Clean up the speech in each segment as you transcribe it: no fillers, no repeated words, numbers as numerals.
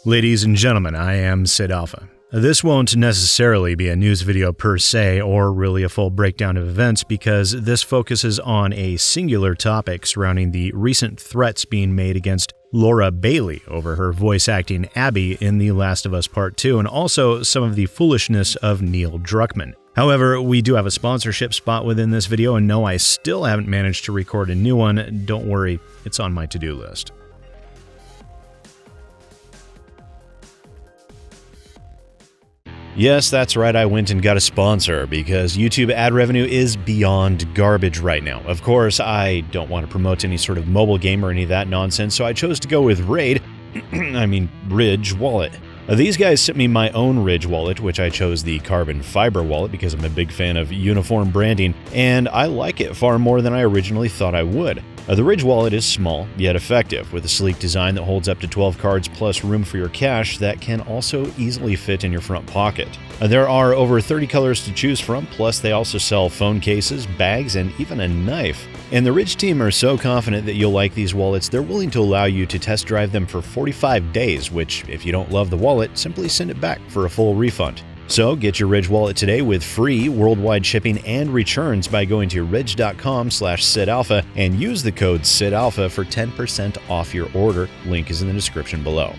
Ladies and gentlemen, I am SidAlpha. This won't necessarily be a news video per se, or really a full breakdown of events, because this focuses on a singular topic surrounding the recent threats being made against Laura Bailey over her voice acting Abby in The Last of Us Part 2, and also some of the foolishness of Neil Druckmann. However, we do have a sponsorship spot within this video, and no, I still haven't managed to record a new one. Don't worry, it's on my to-do list. Yes, that's right, I went and got a sponsor, because YouTube ad revenue is beyond garbage right now. Of course, I don't want to promote any sort of mobile game or any of that nonsense, so I chose to go with Ridge Wallet. These guys sent me my own Ridge wallet, which I chose the carbon fiber wallet because I'm a big fan of uniform branding, and I like it far more than I originally thought I would. The Ridge wallet is small, yet effective, with a sleek design that holds up to 12 cards plus room for your cash that can also easily fit in your front pocket. There are over 30 colors to choose from, plus they also sell phone cases, bags, and even a knife. And the Ridge team are so confident that you'll like these wallets, they're willing to allow you to test drive them for 45 days, which, if you don't love the wallet, simply send it back for a full refund. So get your Ridge wallet today with free worldwide shipping and returns by going to ridge.com/SidAlpha and use the code SidAlpha for 10% off your order. Link is in the description below.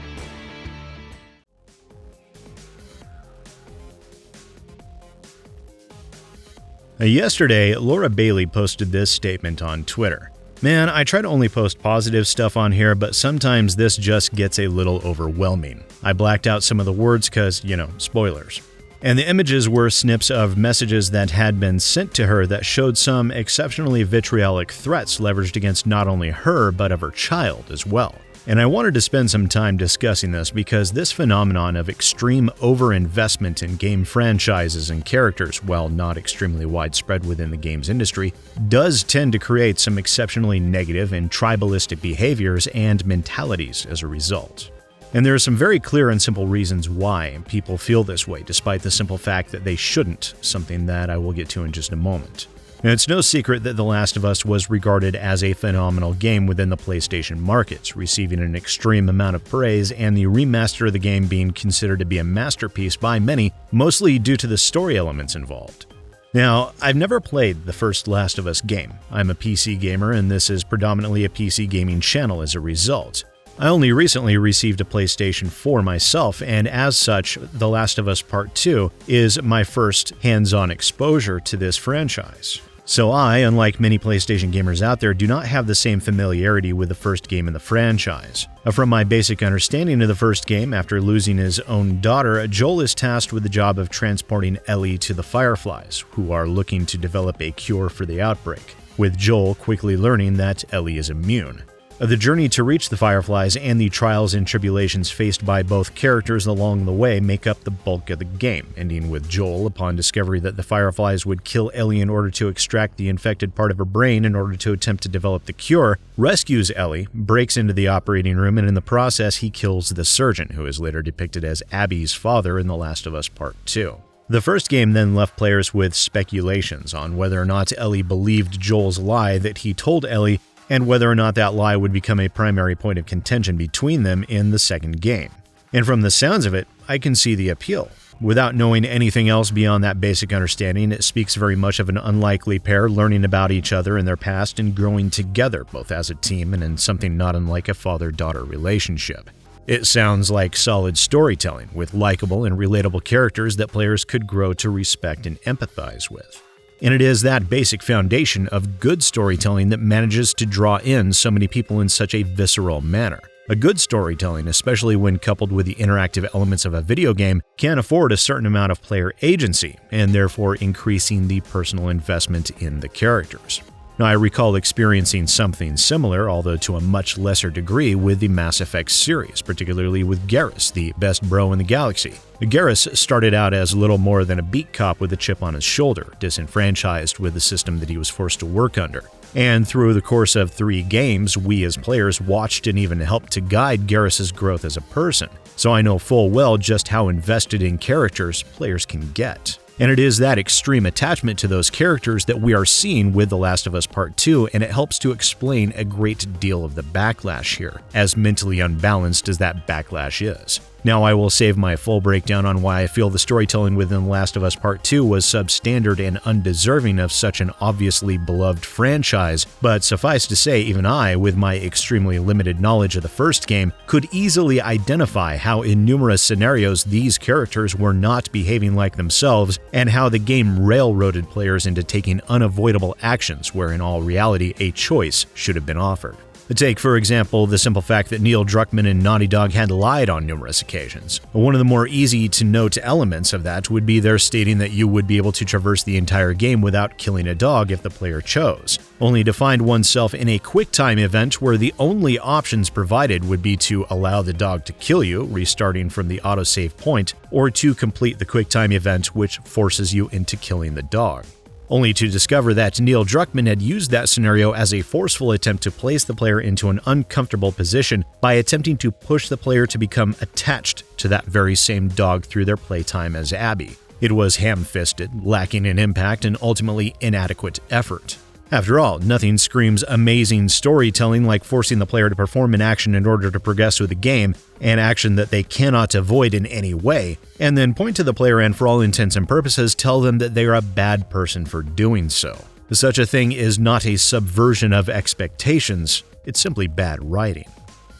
Yesterday, Laura Bailey posted this statement on Twitter. Man, I try to only post positive stuff on here, but sometimes this just gets a little overwhelming. I blacked out some of the words because, spoilers. And the images were snips of messages that had been sent to her that showed some exceptionally vitriolic threats leveraged against not only her, but of her child as well. And I wanted to spend some time discussing this because this phenomenon of extreme overinvestment in game franchises and characters, while not extremely widespread within the games industry, does tend to create some exceptionally negative and tribalistic behaviors and mentalities as a result. And there are some very clear and simple reasons why people feel this way, despite the simple fact that they shouldn't, something that I will get to in just a moment. And it's no secret that The Last of Us was regarded as a phenomenal game within the PlayStation markets, receiving an extreme amount of praise, and the remaster of the game being considered to be a masterpiece by many, mostly due to the story elements involved. Now, I've never played the first Last of Us game. I'm a PC gamer, and this is predominantly a PC gaming channel as a result. I only recently received a PlayStation 4 myself, and as such, The Last of Us Part 2 is my first hands-on exposure to this franchise. So I, unlike many PlayStation gamers out there, do not have the same familiarity with the first game in the franchise. From my basic understanding of the first game, after losing his own daughter, Joel is tasked with the job of transporting Ellie to the Fireflies, who are looking to develop a cure for the outbreak, with Joel quickly learning that Ellie is immune. The journey to reach the Fireflies and the trials and tribulations faced by both characters along the way make up the bulk of the game, ending with Joel, upon discovery that the Fireflies would kill Ellie in order to extract the infected part of her brain in order to attempt to develop the cure, rescues Ellie, breaks into the operating room, and in the process he kills the surgeon, who is later depicted as Abby's father in The Last of Us Part 2. The first game then left players with speculations on whether or not Ellie believed Joel's lie that he told Ellie, and whether or not that lie would become a primary point of contention between them in the second game. And from the sounds of it, I can see the appeal. Without knowing anything else beyond that basic understanding, it speaks very much of an unlikely pair learning about each other and their past and growing together, both as a team and in something not unlike a father-daughter relationship. It sounds like solid storytelling, with likable and relatable characters that players could grow to respect and empathize with. And it is that basic foundation of good storytelling that manages to draw in so many people in such a visceral manner. A good storytelling, especially when coupled with the interactive elements of a video game, can afford a certain amount of player agency, and therefore increasing the personal investment in the characters. Now, I recall experiencing something similar, although to a much lesser degree, with the Mass Effect series, particularly with Garrus, the best bro in the galaxy. Garrus started out as little more than a beat cop with a chip on his shoulder, disenfranchised with the system that he was forced to work under. And through the course of 3 games, we as players watched and even helped to guide Garrus's growth as a person. So I know full well just how invested in characters players can get. And it is that extreme attachment to those characters that we are seeing with The Last of Us Part 2, and it helps to explain a great deal of the backlash here, as mentally unbalanced as that backlash is. Now, I will save my full breakdown on why I feel the storytelling within The Last of Us Part 2 was substandard and undeserving of such an obviously beloved franchise, but suffice to say, even I, with my extremely limited knowledge of the first game, could easily identify how in numerous scenarios these characters were not behaving like themselves, and how the game railroaded players into taking unavoidable actions where in all reality a choice should have been offered. Take, for example, the simple fact that Neil Druckmann and Naughty Dog had lied on numerous occasions. One of the more easy-to-note elements of that would be their stating that you would be able to traverse the entire game without killing a dog if the player chose, only to find oneself in a QuickTime event where the only options provided would be to allow the dog to kill you, restarting from the autosave point, or to complete the QuickTime event, which forces you into killing the dog. Only to discover that Neil Druckmann had used that scenario as a forceful attempt to place the player into an uncomfortable position by attempting to push the player to become attached to that very same dog through their playtime as Abby. It was ham-fisted, lacking in impact, and ultimately inadequate effort. After all, nothing screams amazing storytelling like forcing the player to perform an action in order to progress with the game, an action that they cannot avoid in any way, and then point to the player and for all intents and purposes tell them that they are a bad person for doing so. Such a thing is not a subversion of expectations, it's simply bad writing.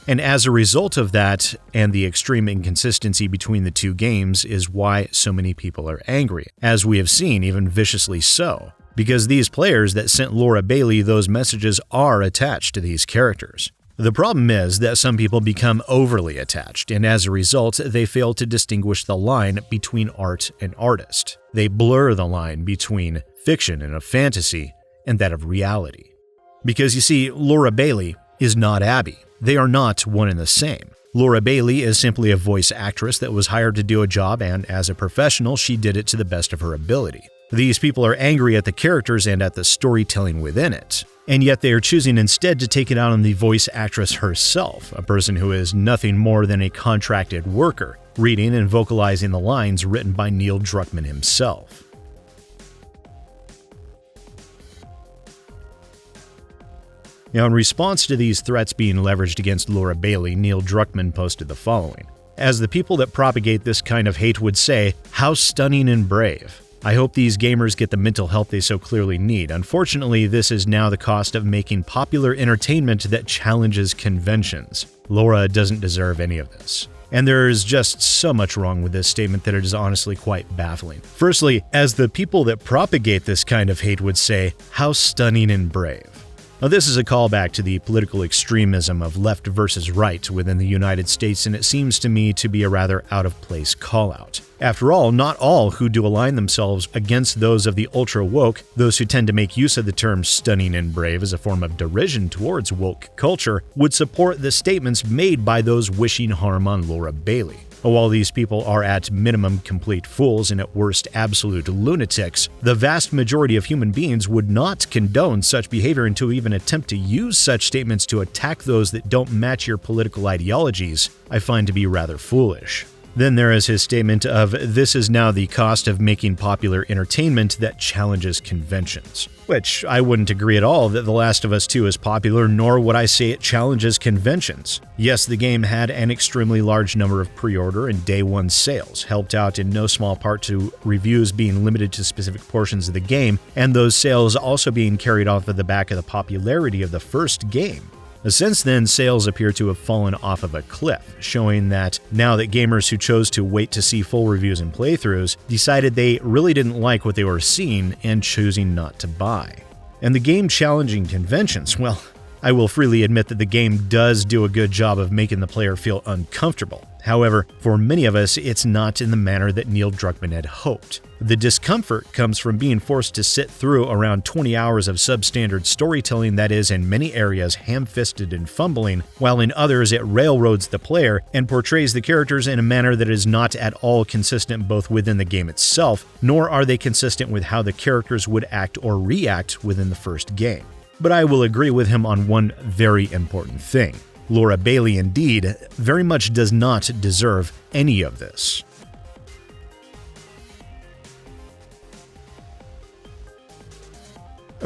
And as a result of that, and the extreme inconsistency between the two games, is why so many people are angry, as we have seen, even viciously so. Because these players that sent Laura Bailey those messages are attached to these characters. The problem is that some people become overly attached, and as a result, they fail to distinguish the line between art and artist. They blur the line between fiction and a fantasy and that of reality. Because you see, Laura Bailey is not Abby. They are not one and the same. Laura Bailey is simply a voice actress that was hired to do a job, and as a professional, she did it to the best of her ability. These people are angry at the characters and at the storytelling within it, and yet they are choosing instead to take it out on the voice actress herself, a person who is nothing more than a contracted worker, reading and vocalizing the lines written by Neil Druckmann himself. Now, in response to these threats being leveraged against Laura Bailey, Neil Druckmann posted the following. As the people that propagate this kind of hate would say, how stunning and brave. I hope these gamers get the mental health they so clearly need. Unfortunately, this is now the cost of making popular entertainment that challenges conventions. Laura doesn't deserve any of this. And there is just so much wrong with this statement that it is honestly quite baffling. Firstly, as the people that propagate this kind of hate would say, how stunning and brave. Now, this is a callback to the political extremism of left versus right within the United States, and it seems to me to be a rather out-of-place call-out. After all, not all who do align themselves against those of the ultra-woke, those who tend to make use of the term stunning and brave as a form of derision towards woke culture, would support the statements made by those wishing harm on Laura Bailey. While these people are at minimum complete fools and at worst absolute lunatics, the vast majority of human beings would not condone such behavior and to even attempt to use such statements to attack those that don't match your political ideologies, I find to be rather foolish. Then there is his statement of, this is now the cost of making popular entertainment that challenges conventions. Which I wouldn't agree at all that The Last of Us 2 is popular, nor would I say it challenges conventions. Yes, the game had an extremely large number of pre-order and day one sales, helped out in no small part to reviews being limited to specific portions of the game, and those sales also being carried off of the back of the popularity of the first game. Since then, sales appear to have fallen off of a cliff, showing that now that gamers who chose to wait to see full reviews and playthroughs decided they really didn't like what they were seeing and choosing not to buy. And the game challenging conventions, well, I will freely admit that the game does do a good job of making the player feel uncomfortable. However, for many of us, it's not in the manner that Neil Druckmann had hoped. The discomfort comes from being forced to sit through around 20 hours of substandard storytelling that is, in many areas, ham-fisted and fumbling, while in others it railroads the player and portrays the characters in a manner that is not at all consistent both within the game itself, nor are they consistent with how the characters would act or react within the first game. But I will agree with him on one very important thing. Laura Bailey, indeed, very much does not deserve any of this.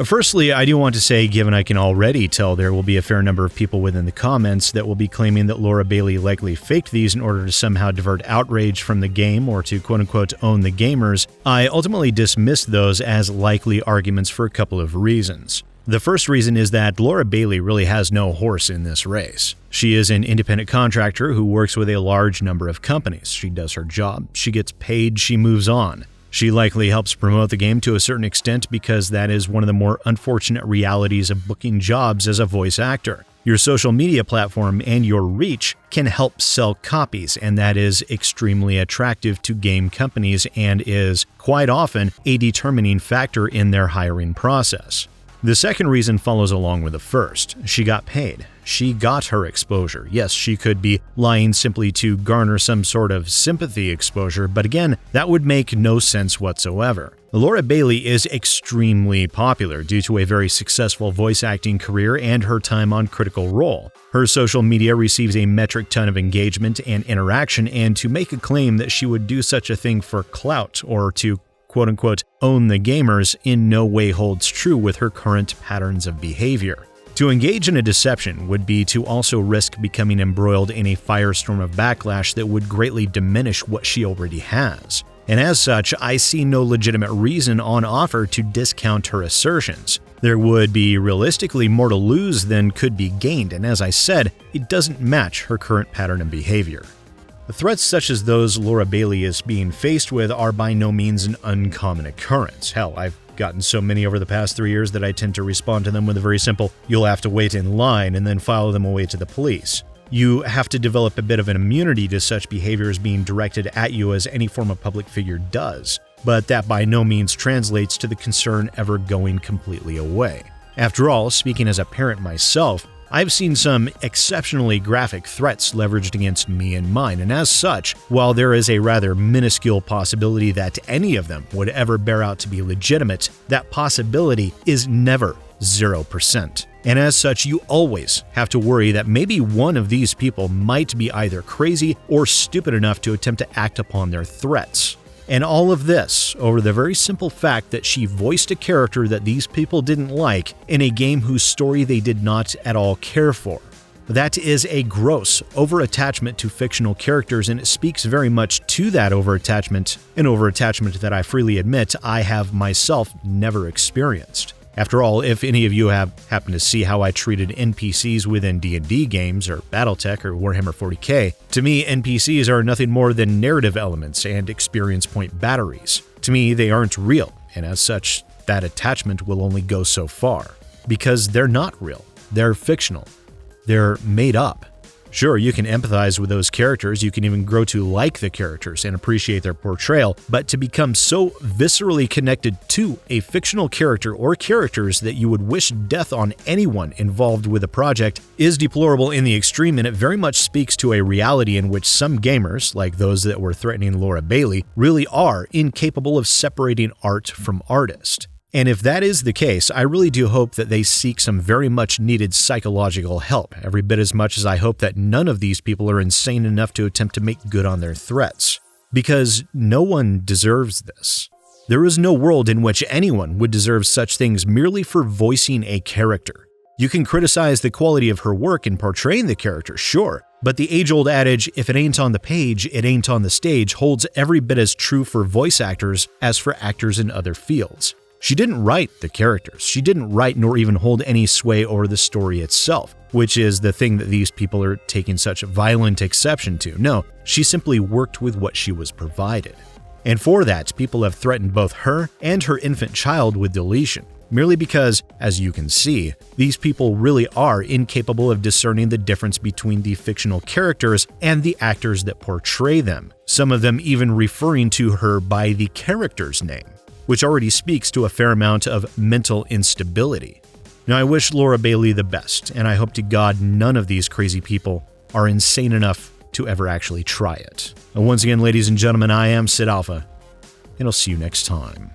Firstly, I do want to say, given I can already tell there will be a fair number of people within the comments that will be claiming that Laura Bailey likely faked these in order to somehow divert outrage from the game or to quote-unquote own the gamers, I ultimately dismissed those as likely arguments for a couple of reasons. The first reason is that Laura Bailey really has no horse in this race. She is an independent contractor who works with a large number of companies. She does her job, she gets paid, she moves on. She likely helps promote the game to a certain extent because that is one of the more unfortunate realities of booking jobs as a voice actor. Your social media platform and your reach can help sell copies, and that is extremely attractive to game companies and is, quite often, a determining factor in their hiring process. The second reason follows along with the first. She got paid. She got her exposure. Yes, she could be lying simply to garner some sort of sympathy exposure, but again, that would make no sense whatsoever. Laura Bailey is extremely popular due to a very successful voice acting career and her time on Critical Role. Her social media receives a metric ton of engagement and interaction, and to make a claim that she would do such a thing for clout or to quote-unquote own the gamers in no way holds true with her current patterns of behavior. To engage in a deception would be to also risk becoming embroiled in a firestorm of backlash that would greatly diminish what she already has. And as such, I see no legitimate reason on offer to discount her assertions. There would be realistically more to lose than could be gained, and as I said, it doesn't match her current pattern of behavior. Threats such as those Laura Bailey is being faced with are by no means an uncommon occurrence. Hell, I've gotten so many over the past 3 years that I tend to respond to them with a very simple, "You'll have to wait in line," and then file them away to the police. You have to develop a bit of an immunity to such behaviors being directed at you as any form of public figure does, but that by no means translates to the concern ever going completely away. After all, speaking as a parent myself, I've seen some exceptionally graphic threats leveraged against me and mine, and as such, while there is a rather minuscule possibility that any of them would ever bear out to be legitimate, that possibility is never 0%. And as such, you always have to worry that maybe one of these people might be either crazy or stupid enough to attempt to act upon their threats. And all of this over the very simple fact that she voiced a character that these people didn't like in a game whose story they did not at all care for. That is a gross over-attachment to fictional characters, and it speaks very much to that over-attachment, an over-attachment that I freely admit I have myself never experienced. After all, if any of you have happened to see how I treated NPCs within D&D games or Battletech or Warhammer 40k, to me NPCs are nothing more than narrative elements and experience point batteries. To me, they aren't real, and as such, that attachment will only go so far. Because they're not real. They're fictional. They're made up. Sure, you can empathize with those characters, you can even grow to like the characters and appreciate their portrayal, but to become so viscerally connected to a fictional character or characters that you would wish death on anyone involved with a project is deplorable in the extreme, and it very much speaks to a reality in which some gamers, like those that were threatening Laura Bailey, really are incapable of separating art from artist. And if that is the case, I really do hope that they seek some very much needed psychological help, every bit as much as I hope that none of these people are insane enough to attempt to make good on their threats. Because no one deserves this. There is no world in which anyone would deserve such things merely for voicing a character. You can criticize the quality of her work in portraying the character, sure, but the age-old adage, if it ain't on the page, it ain't on the stage, holds every bit as true for voice actors as for actors in other fields. She didn't write the characters. She didn't write nor even hold any sway over the story itself, which is the thing that these people are taking such violent exception to. No, she simply worked with what she was provided. And for that, people have threatened both her and her infant child with deletion, merely because, as you can see, these people really are incapable of discerning the difference between the fictional characters and the actors that portray them, some of them even referring to her by the character's name, which already speaks to a fair amount of mental instability. Now, I wish Laura Bailey the best, and I hope to God none of these crazy people are insane enough to ever actually try it. And once again, ladies and gentlemen, I am SidAlpha, and I'll see you next time.